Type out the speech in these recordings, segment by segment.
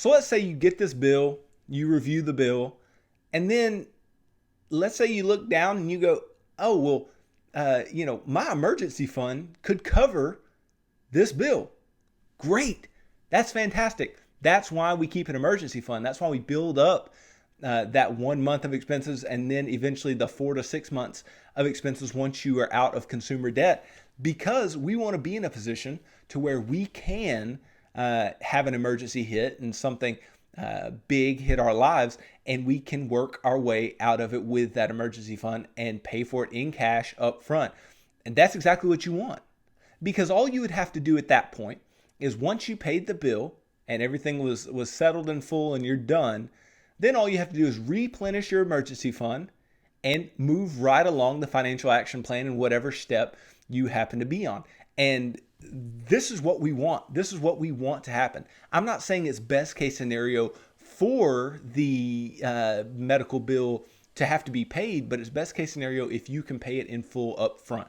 So let's say you get this bill, you review the bill, and then let's say you look down and you go, oh, well, my emergency fund could cover this bill. Great. That's fantastic. That's why we keep an emergency fund. That's why we build up that 1 month of expenses and then eventually the 4 to 6 months of expenses once you are out of consumer debt, because we want to be in a position to where we can have an emergency hit and something big hit our lives, and we can work our way out of it with that emergency fund and pay for it in cash up front. And that's exactly what you want, because all you would have to do at that point is, once you paid the bill and everything was settled in full and you're done, then all you have to do is replenish your emergency fund and move right along the financial action plan in whatever step you happen to be on. And this is what we want. This is what we want to happen. I'm not saying it's best case scenario for the medical bill to have to be paid, but it's best case scenario if you can pay it in full up front.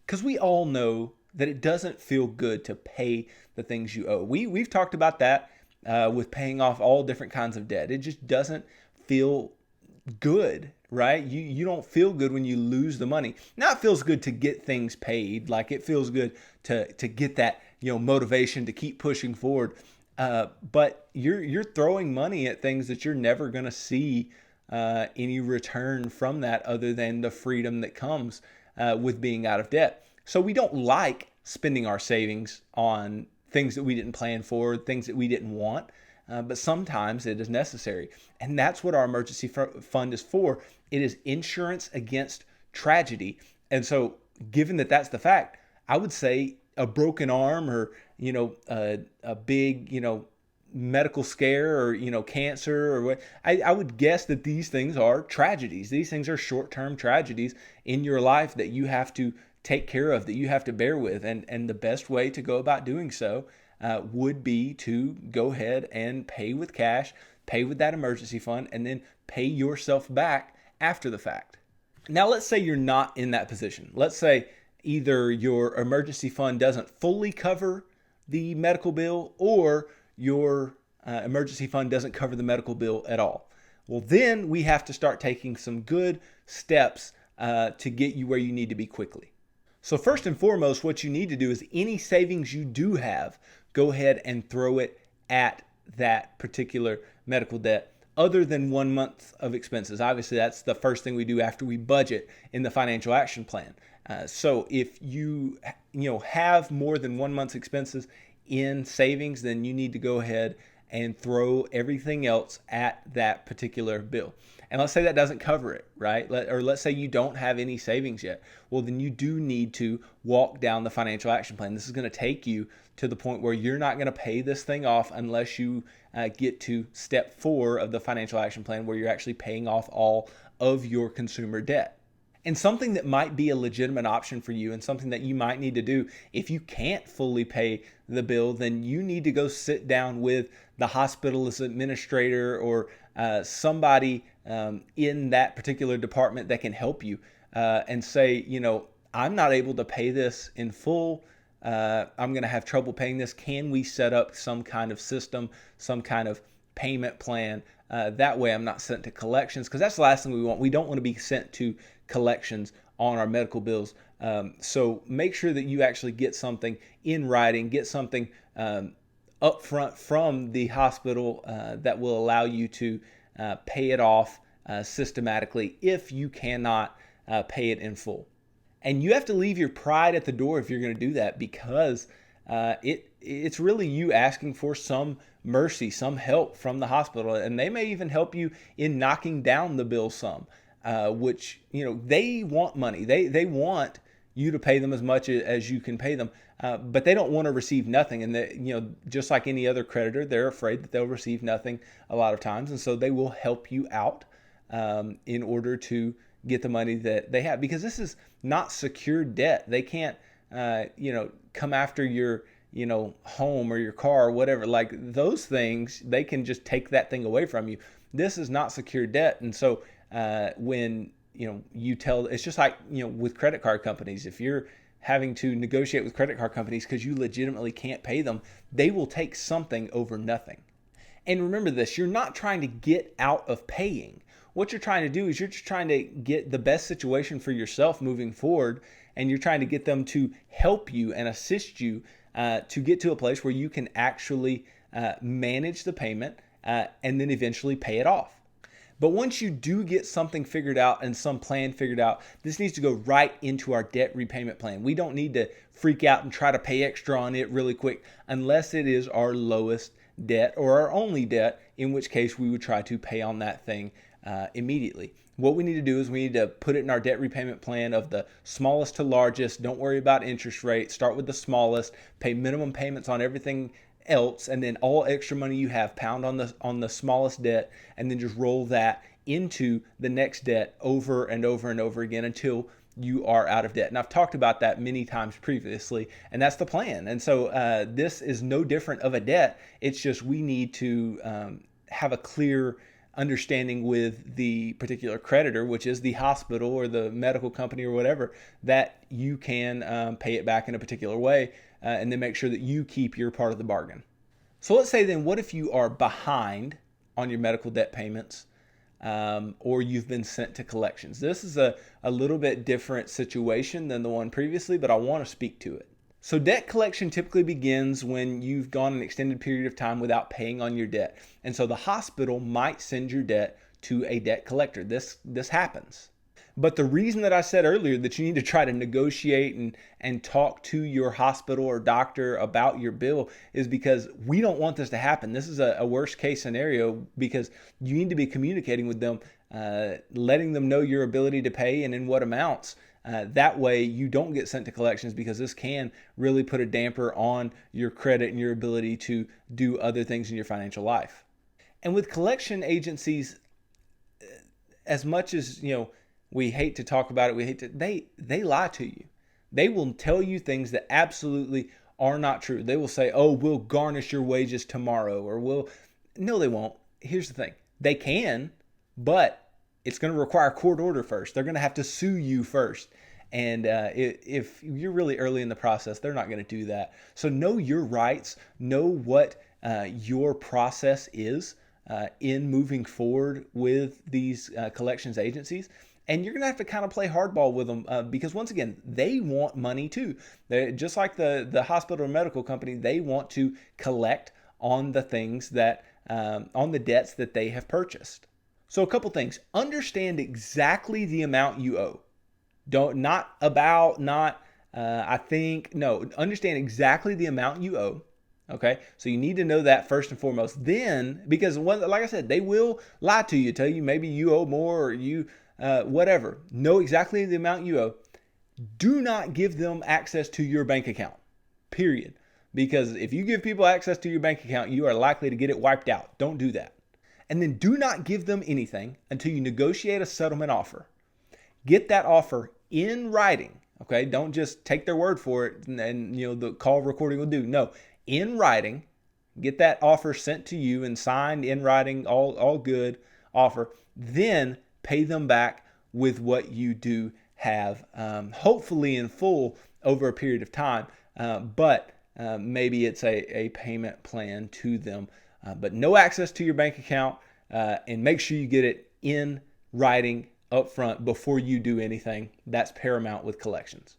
Because we all know that it doesn't feel good to pay the things you owe. We've talked about that with paying off all different kinds of debt. It just doesn't feel good, right? You don't feel good when you lose the money. Now, it feels good to get things paid. Like, it feels good to get that motivation to keep pushing forward. But you're throwing money at things that you're never going to see any return from that, other than the freedom that comes with being out of debt. So we don't like spending our savings on things that we didn't plan for, things that we didn't want. But sometimes it is necessary. And that's what our emergency fund is for. It is insurance against tragedy. And so, given that that's the fact, I would say a broken arm, or, a big, medical scare, or, cancer, or what, I would guess that these things are tragedies. These things are short-term tragedies in your life that you have to take care of, that you have to bear with. And the best way to go about doing so would be to go ahead and pay with cash, pay with that emergency fund, and then pay yourself back after the fact. Now, let's say you're not in that position. Let's say either your emergency fund doesn't fully cover the medical bill, or your emergency fund doesn't cover the medical bill at all. Well, then we have to start taking some good steps to get you where you need to be quickly. So first and foremost, what you need to do is, any savings you do have, go ahead and throw it at that particular medical debt, other than 1 month of expenses. Obviously, that's the first thing we do after we budget in the financial action plan. So if you have more than 1 month's expenses in savings, then you need to go ahead and throw everything else at that particular bill. And let's say that doesn't cover it, right? Or let's say you don't have any savings yet. Well, then you do need to walk down the financial action plan. This is going to take you to the point where you're not going to pay this thing off unless you get to step 4 of the financial action plan, where you're actually paying off all of your consumer debt. And something that might be a legitimate option for you, and something that you might need to do, if you can't fully pay the bill, then you need to go sit down with the hospital's administrator, or somebody in that particular department that can help you, and say, I'm not able to pay this in full. I'm going to have trouble paying this. Can we set up some kind of system, some kind of payment plan? That way I'm not sent to collections, because that's the last thing we want. We don't want to be sent to collections on our medical bills. So make sure that you actually get something in writing, get something upfront from the hospital that will allow you to pay it off systematically if you cannot pay it in full. And you have to leave your pride at the door if you're going to do that, because it's really you asking for some mercy, some help from the hospital. And they may even help you in knocking down the bill some, which, they want money. They want you to pay them as much as you can pay them, but they don't want to receive nothing. And just like any other creditor, they're afraid that they'll receive nothing a lot of times. And so they will help you out in order to get the money that they have, because this is not secured debt. They can't, come after your, home or your car or whatever. Like, those things, they can just take that thing away from you. This is not secured debt. And so when, you tell, it's just like, with credit card companies, if you're having to negotiate with credit card companies because you legitimately can't pay them, they will take something over nothing. And remember this, you're not trying to get out of paying. What you're trying to do is you're just trying to get the best situation for yourself moving forward, and you're trying to get them to help you and assist you to get to a place where you can actually manage the payment and then eventually pay it off. But once you do get something figured out and some plan figured out, this needs to go right into our debt repayment plan. We don't need to freak out and try to pay extra on it really quick unless it is our lowest debt or our only debt, in which case we would try to pay on that thing immediately. What we need to do is we need to put it in our debt repayment plan of the smallest to largest. Don't worry about interest rate. Start with the smallest. Pay minimum payments on everything else, and then all extra money you have pound on the smallest debt, and then just roll that into the next debt over and over and over again until you are out of debt. And I've talked about that many times previously, and that's the plan. And so this is no different of a debt. It's just we need to have a clear understanding with the particular creditor, which is the hospital or the medical company or whatever, that you can pay it back in a particular way, and then make sure that you keep your part of the bargain. So let's say then, what if you are behind on your medical debt payments, or you've been sent to collections? This is a little bit different situation than the one previously, but I want to speak to it. So debt collection typically begins when you've gone an extended period of time without paying on your debt. And so the hospital might send your debt to a debt collector. This happens. But the reason that I said earlier that you need to try to negotiate and talk to your hospital or doctor about your bill is because we don't want this to happen. This is a worst case scenario because you need to be communicating with them, letting them know your ability to pay and in what amounts. That way you don't get sent to collections, because this can really put a damper on your credit and your ability to do other things in your financial life. And with collection agencies, as much as, we hate to talk about it, they lie to you. They will tell you things that absolutely are not true. They will say, "Oh, we'll garnish your wages tomorrow," or no, they won't. Here's the thing. They can, but it's going to require a court order first. They're going to have to sue you first. And if you're really early in the process, they're not going to do that. So know your rights, know what your process is in moving forward with these collections agencies. And you're going to have to kind of play hardball with them because, once again, they want money too. Just like the hospital or medical company, they want to collect on the things that, on the debts that they have purchased. So a couple things. Understand exactly the amount you owe. I think. No, understand exactly the amount you owe. Okay, so you need to know that first and foremost. Then, because like I said, they will lie to you, tell you maybe you owe more or you whatever. Know exactly the amount you owe. Do not give them access to your bank account, period. Because if you give people access to your bank account, you are likely to get it wiped out. Don't do that. And then do not give them anything until you negotiate a settlement offer. Get that offer in writing. Okay, don't just take their word for it and the call recording will do. No, in writing. Get that offer sent to you and signed in writing, all good offer. Then pay them back with what you do have, hopefully in full over a period of time. But maybe it's a payment plan to them. But no access to your bank account, and make sure you get it in writing up front before you do anything. That's paramount with collections.